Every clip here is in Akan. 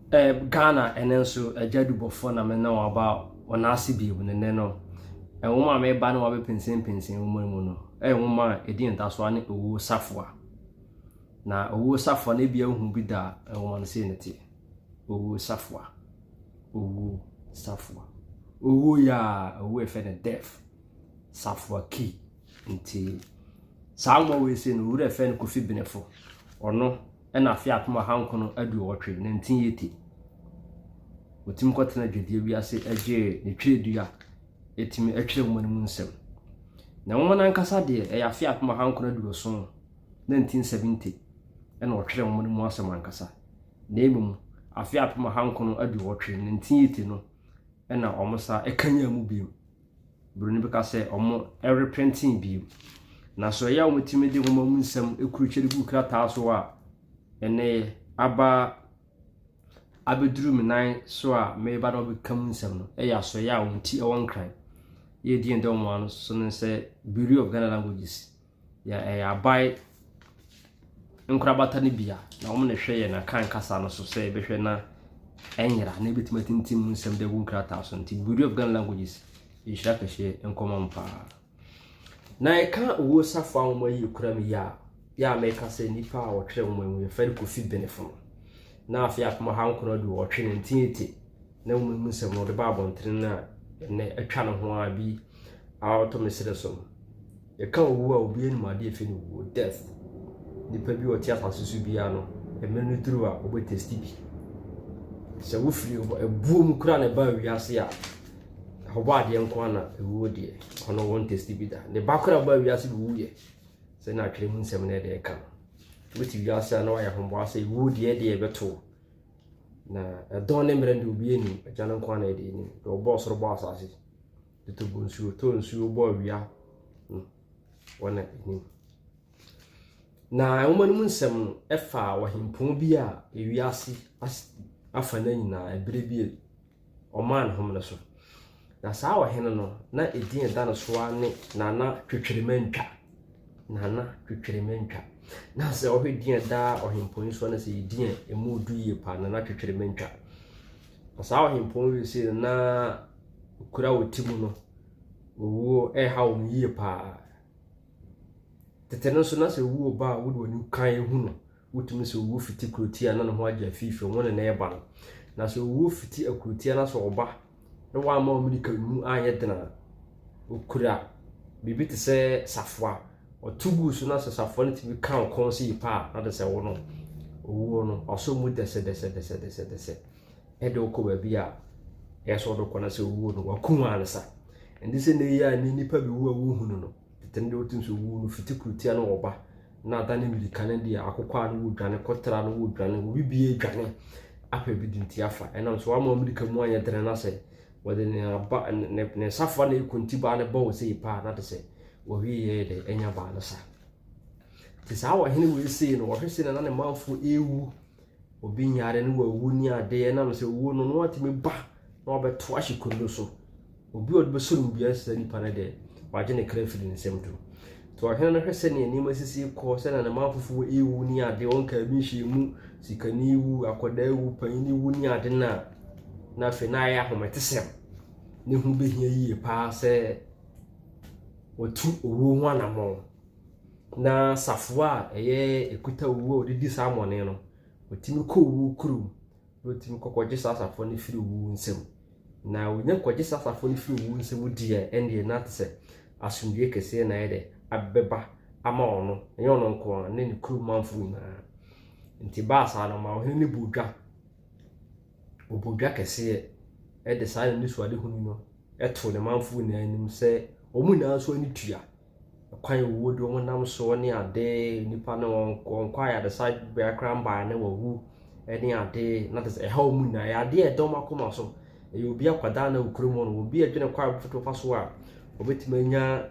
Ghana and then so a jadu before na me know about on asibi ne no e woman me ba no wa be pensen woman mu no woman e din ta so ane owu safwa na owu safwa na bia hu bi da woman say ne tie owu safwa owu ya owu efe ne death safwa ki nti saamo we say no wu efe ne Kofi Benefo ono na afia atoma hankono adu wotwe 1980 otim kwatena dwedie bi ase agye ne twedua etimi atwere mu mu nsem na wo man ankasa de e afia atoma hankono adu so 1970 na wotwere mu mu asem ankasa na emum afia atoma hankono adu wotwe 1980 no na omosa ekanya mu bi bruni bi ka se omo reprinting bi na so ya omutimi de mu mu nsem ekuru twere bu krata so a ene abeduru menan so a me ba no bekam nsem no ya so ya wonti e won kran ye di endo mo ano so ne se Bureau of Ghana Languages ya abai nkrabata ne bia na wo ne hwe ye na kan kasa no so se be hwe na enyira na betimatintim nsem de won krata so nti Bureau of Ghana Languages yishira kahye enkomampa na e kan wo safa wo yi kuram ya make say nipa a wotwe mu ye fere Kofi Benefo na afia atoma hankono do wotwe 1980 na mu nsem no de ba abonten na ne atwa no ho a bi auto mesere so ye ka owu a obi enu ade efe no wo death nipa bi oti asasusu bia no emenu duru a obo testi bi se wo firi ebuom kura ne ba wiase a hobo ade nko na ewu de ono won testi bi da ne bakura ba wiase bi wuye se na twere mu nsem na de ka woti wiase na wa ya hombo ase ewu de beto na don ne mrende obi eni agya nko na de ni do boss ro boss ase de to bonsu to nsu bo wia wona ni na woman mu nsem efa wahimpon bi a ewiase afa na nyina ebere bi oman homle so na saa wahene no na edin da no so ane nana twetweremantwa na se o hedin da ohimpon so na se edin emu du ye pa nana twetweremantwa saa ohimpon we se na kura wotimu no wo ha wo ye pa tetene so na se wo ba wo do ni kan ehu no wotumi se wo fiti krotia na no ho agya fifi won na eba no na se wo fiti akrotia na so oba na wa ma omrika mu anye dena okura bibi te se safwa otugu so na se safwa ne tibi kan kon se yipa na de se wo no owo no oso mu dese ede okoba bi a eso do kona se owo no wakuma ansa ndi se ne ya ni nipa bi wo hunu no tetende otin so wo no fiti krutia na oba na da ne milika ne dia akokwa no wo dwane kotra no wo dwane wo bibie dwane apa bi dinti afa ena so wa ma milika mu anya dere na se wode ne safa na ikunti ba ne bo se ipa na de se wo wi ye de enya ba na sa ti sa wa hene we se no wo hwese na ne manfo ewu obi nyaare ne wo ni ade na se wo no no atime ba na obeto ahikondo so obi odbe so no bia se nipa na de waje ne krafili ne semto to hene na hwese ne ni masisi ko se na ne manfo ewu ni ade wonka bi hye mu sikani wu akoda ewu panini wu ni ade na fe na ya hometesem ne hu behia yie pa se otu owo ho anamo na safwa eye ekuta owo odidi samone no otimi ko owo kuru otimi kokoje safwa ne firi owo nsem na onya koje safwa ne firi owo nsem die ende na tse asumdie kese na yede abeba ama ono enye ono nko ne kuru manfu na nti ba sa na ma ohene ne bodwa kese ede sa ne so ade hunu no eto ne manfu na anim se omu na so ani tua kwan wo do mo nam so ne ade nipa na won kwa ya de sa be kramba na wawu ene ade na de ha omu na ya ade e do makoma so e obi akwada na okuru mo no obi adwene kwa foto fa so a obetima nya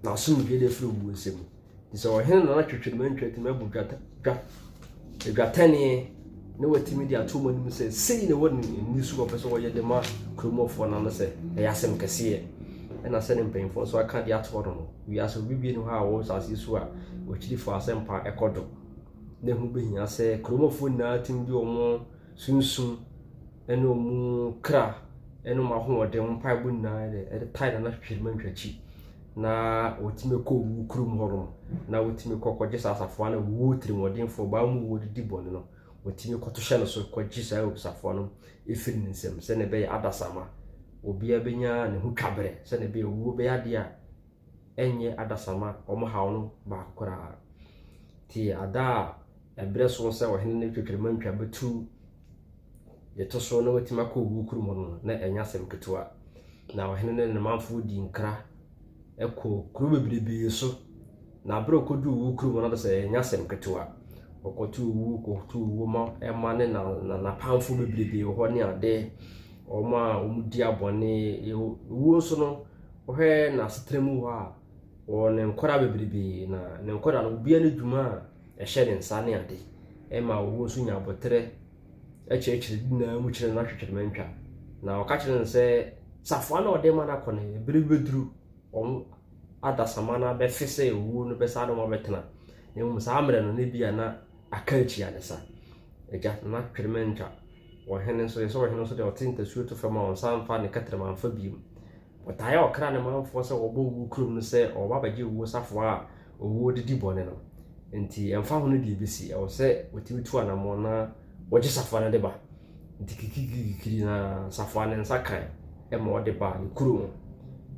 na so bi de firi wo nsem so ohene na twetwetmantwa ti mabudwa edwatane ne watimi dia to mo nim se sei ne woni ni su opeso wo ye de ma kromofo na no se e yasem kase na se ne mpemfo so aka dia to no wi aso bibie no ha wo sase su a ochiri fo asempa ekodo ne hu behia se kromofo na tim bi omo sunsun eno mu kra eno ma ho ode mpaibu na de tie na hwehwema ntwachi na wotime ko wu kurum horom na wotime kokogye sasafo na wu tirimodinfo ba mu wo didi bone no wotime koto hye no so kogye sa safo no efiri nsem se ne be adasama obi abenya ne hu twabere se ne be wu be ade a enye adasama omo hawo no ba akora ti ada ebre so se wo hene ne twetwema ntwa betu yeto so na wotime ko wu kurum no na enya sem ketewa na wo hene ne manfo di nkra eko kuru bebrebe so na bro kodu wu kuru na se nya sem ketewa okotu wu kotu wu ma ema ne na pamfo bebrebe ho ne ade oma omudi abone wu so no ohwe na setremu ho a o ne nkora bebrebe na ne nkora no bia ne dwuma a ehye ne nsa ne ade ema wu so nya abotre echechiri na mu kire na hwetwere mantwa na okakire se safo na ode ma na kone berebeduru adasama na be fise wu no be sa do ma betena ne mu sa amre no ne bia na akachi adesa eja na twirementa wo hene so yeso wo hene so de otinta suo to fama on san fa ne katre man fa biim otaya okra ne man fo se obo wu krum no se oba baje wu safo a owu didi bone no enti emfa ho no de besi e wo se otimi tu anamo na woje safo na de ba enti kikikiri na safo ne nsa kan e ma ode ba ne krum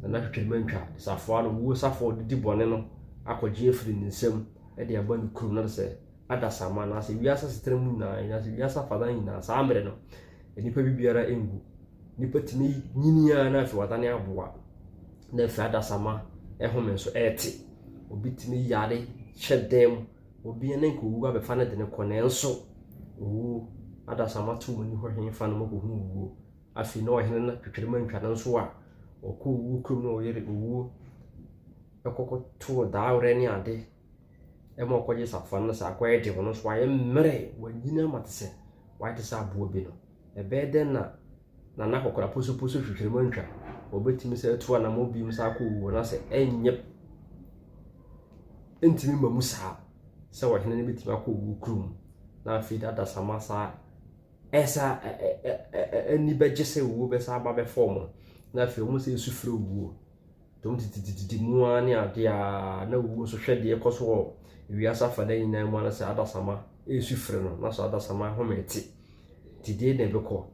na twetwemantwa safo no wu safo didi bone no akogye efiri nsem e de aba ne krum na se adasama na se wiasa setremu na se wiasa fadan na sa amre no enipa bibiara engu nipa timi nyinia na afi watane aboa na afi adasama ehome so eti obi timi yare hyedem obi ene nko wu abefa na de ne kone enso wu adasama tu mani ho hwen fa no mo hu wu afi no ohene na twetwemantwa na nso a oku wu krum no yere wu ekoko to daure ni ade ema okoje safan na sa kwaye de wono so aye mmere wanyina matese waite sa abo bi no ebe na na kokora poso twetwemantwa obetimi se atu na mo bi msa ko wu na se enye entimi mamu sa se wo hene ne betimi akọ wu krum na afi da sama sa esa eni beje se wu be sa ba be form na afi omu se sufre wu tom titititi mu ani ade a na wu so hwede ekoso wiasa fada nyina mu na se adasama esufre no na so adasama hometi tide ne beko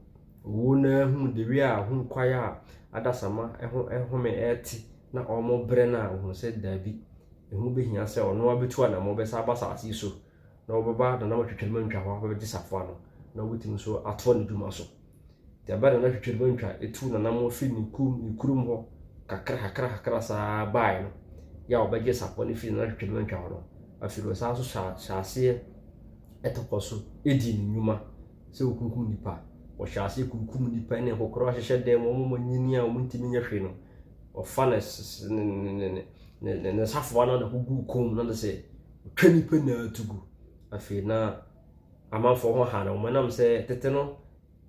wu na hu de wi a hu kwaya adasama ehome eti na omo bre na hu se dabi ehu behia se ono abetu na mo be sa basa asiso na obaba na twetwemantwa ho be disafo no na wutim so ato ne dwuma so te abare na twetwemantwa etu na mo fi ni kurum ho kakra sa bai no ya obaje safo ne fi na twetwemantwa ho no afiro sa so shaase etoposo edi ni nyuma se okunkum nipa o shaase kunkum nipa ne hokoro ahye dem mo nyini a mo ntimi nya hwe no o fanes ne safo na de gugu kom na de se twani pa na tugu afi na amanfo ho ha na mo nam se tete no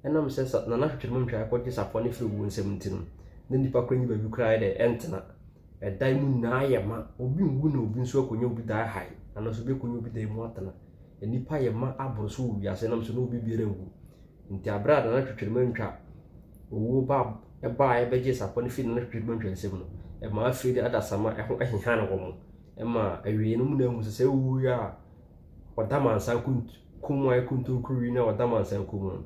enam se na na twetwemantwa akọje safo ne firi wu nsem ntino na nipa kwanyi ba bi kra de entena edai mu na ayema obi nwu na obi nso akonya obi dai hai ana so be konya obi dai mu atana enipa yema aboro so wi ase nam so no obi biere ngu nti abrada na twetwemantwa owo ba eba ebeje safo ne firi na twetwemantwa nsem no e ma afiri adasama eho ehehan wo mo e ma awie no mu na hu se wu ya odamansa kumwa kuntunkuri na odamansa kumu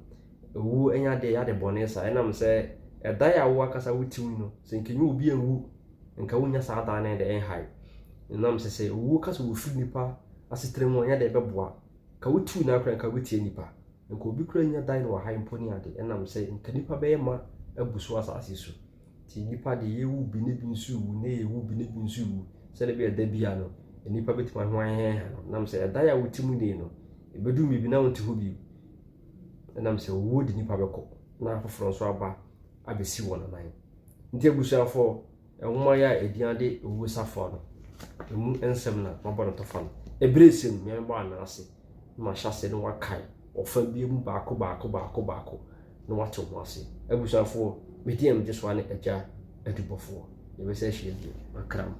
wu enya de ya de bonesa enam se eda ya wo akasa wutimu no se nkenyu obi enwu nka wonya sa ada na de enhai enam se wu kasa wo firi nipa asetremu anya de beboa ka wutu na akran ka wutie nipa nka obi kura nya dai no ha imponi ade enam se nka nipa be ma abuso asase so ti nipa de yewu bi ne bi nsu wu ne yewu bi ne bi nsu wu se de be eda bia no nipa betima ho ahen nam se eda ya wutimu de no ebedu mi bi na wonte ho bi nam se wo di nipa beko na afoforo so aba abesi wona nan nti abusuafo enwoma ya ediande owo safo no emu ensem na maboro to fa no ebresem me ba na ase ma hyase no wakai ofa bi mu baako no wato ho ase abusuafo mediam je so ane agya adubofo ye be se hye bi akram